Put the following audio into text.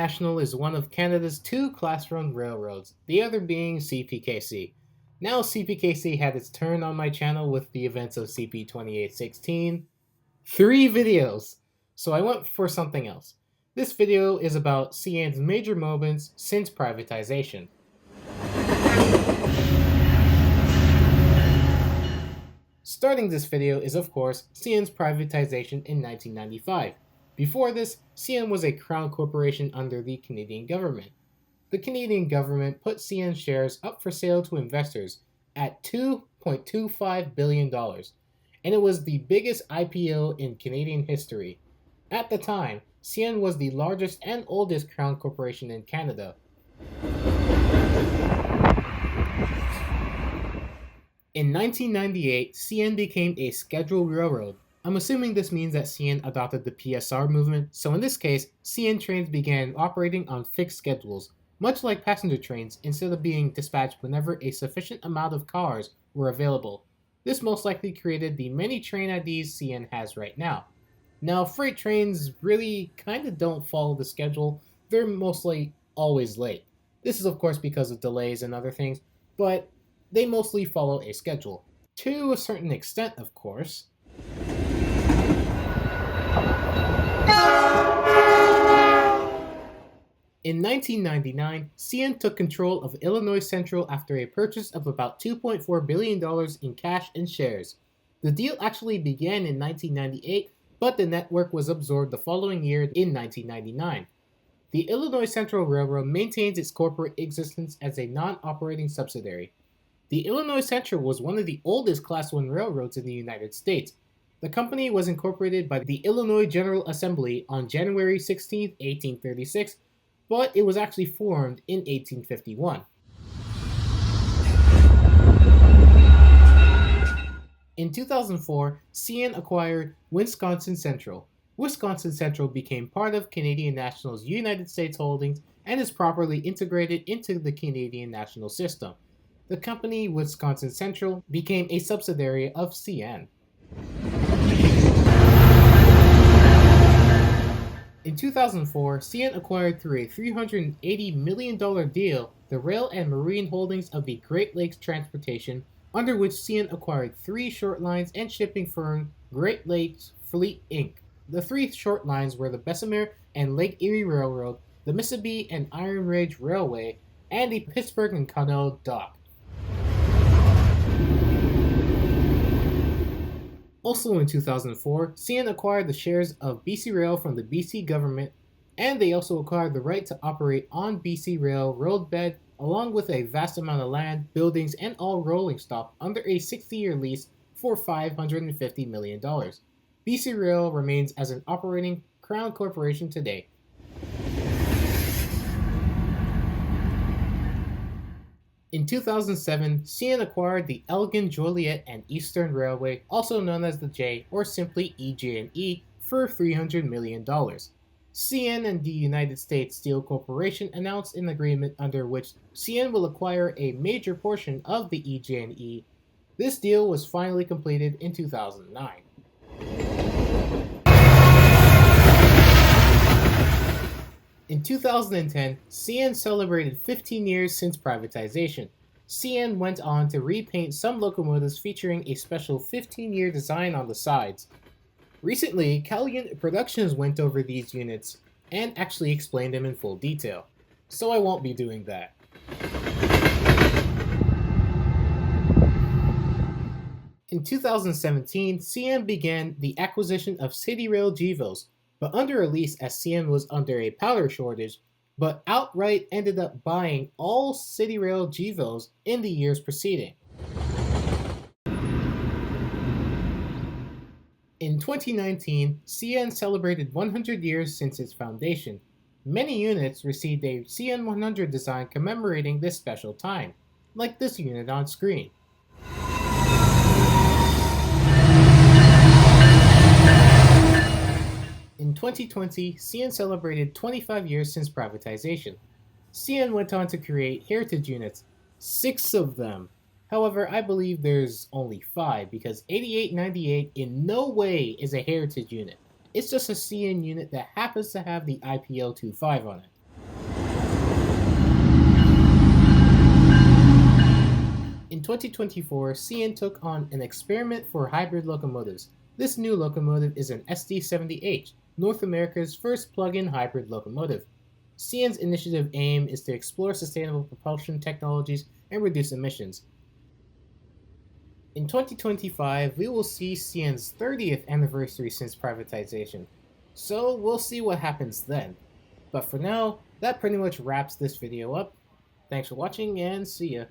National is one of Canada's two class-run railroads, the other being CPKC. Now CPKC had its turn on my channel with the events of CP 2816. 3 videos! So I went for something else. This video is about CN's major moments since privatization. Starting this video is of course CN's privatization in 1995. Before this, CN was a crown corporation under the Canadian government. The Canadian government put CN shares up for sale to investors at $2.25 billion, and it was the biggest IPO in Canadian history. At the time, CN was the largest and oldest crown corporation in Canada. In 1998, CN became a scheduled railroad. I'm assuming this means that CN adopted the PSR movement, so in this case, CN trains began operating on fixed schedules, much like passenger trains, instead of being dispatched whenever a sufficient amount of cars were available. This most likely created the many train IDs CN has right now. Now, freight trains really kinda don't follow the schedule. They're mostly always late. This is of course because of delays and other things, but they mostly follow a schedule. To a certain extent, of course. In 1999, CN took control of Illinois Central after a purchase of about $2.4 billion in cash and shares. The deal actually began in 1998, but the network was absorbed the following year in 1999. The Illinois Central Railroad maintains its corporate existence as a non-operating subsidiary. The Illinois Central was one of the oldest Class I railroads in the United States. The company was incorporated by the Illinois General Assembly on January 16, 1836, but it was actually formed in 1851. In 2004, CN acquired Wisconsin Central. Wisconsin Central became part of Canadian National's United States holdings and is properly integrated into the Canadian National system. The company Wisconsin Central became a subsidiary of CN. In 2004, CN acquired through a $380 million deal the rail and marine holdings of the Great Lakes Transportation, under which CN acquired 3 short lines and shipping firm Great Lakes Fleet Inc. The 3 short lines were the Bessemer and Lake Erie Railroad, the Mississippi and Iron Ridge Railway, and the Pittsburgh and Connell Dock. Also in 2004, CN acquired the shares of BC Rail from the BC government, and they also acquired the right to operate on BC Rail roadbed, along with a vast amount of land, buildings, and all rolling stock under a 60-year lease for $550 million. BC Rail remains as an operating Crown Corporation today. In 2007, CN acquired the Elgin, Joliet, and Eastern Railway, also known as the J, or simply EJ&E, for $300 million. CN and the United States Steel Corporation announced an agreement under which CN will acquire a major portion of the EJ&E. This deal was finally completed in 2009. In 2010, CN celebrated 15 years since privatization. CN went on to repaint some locomotives featuring a special 15-year design on the sides. Recently, Calian Productions went over these units and actually explained them in full detail, so I won't be doing that. In 2017, CN began the acquisition of City Rail GEVOs, but under a lease as CN was under a powder shortage, but outright ended up buying all City Rail GEVOs in the years preceding. In 2019, CN celebrated 100 years since its foundation. Many units received a CN 100 design commemorating this special time, like this unit on screen. In 2020, CN celebrated 25 years since privatization. CN went on to create heritage units, 6 of them. However, I believe there's only 5 because 8898 in no way is a heritage unit. It's just a CN unit that happens to have the IPL25 on it. 2024, CN took on an experiment for hybrid locomotives. This new locomotive is an SD70H, North America's first plug-in hybrid locomotive. CN's initiative aim is to explore sustainable propulsion technologies and reduce emissions. In 2025, we will see CN's 30th anniversary since privatization. So we'll see what happens then. But for now, that pretty much wraps this video up. Thanks for watching and see ya.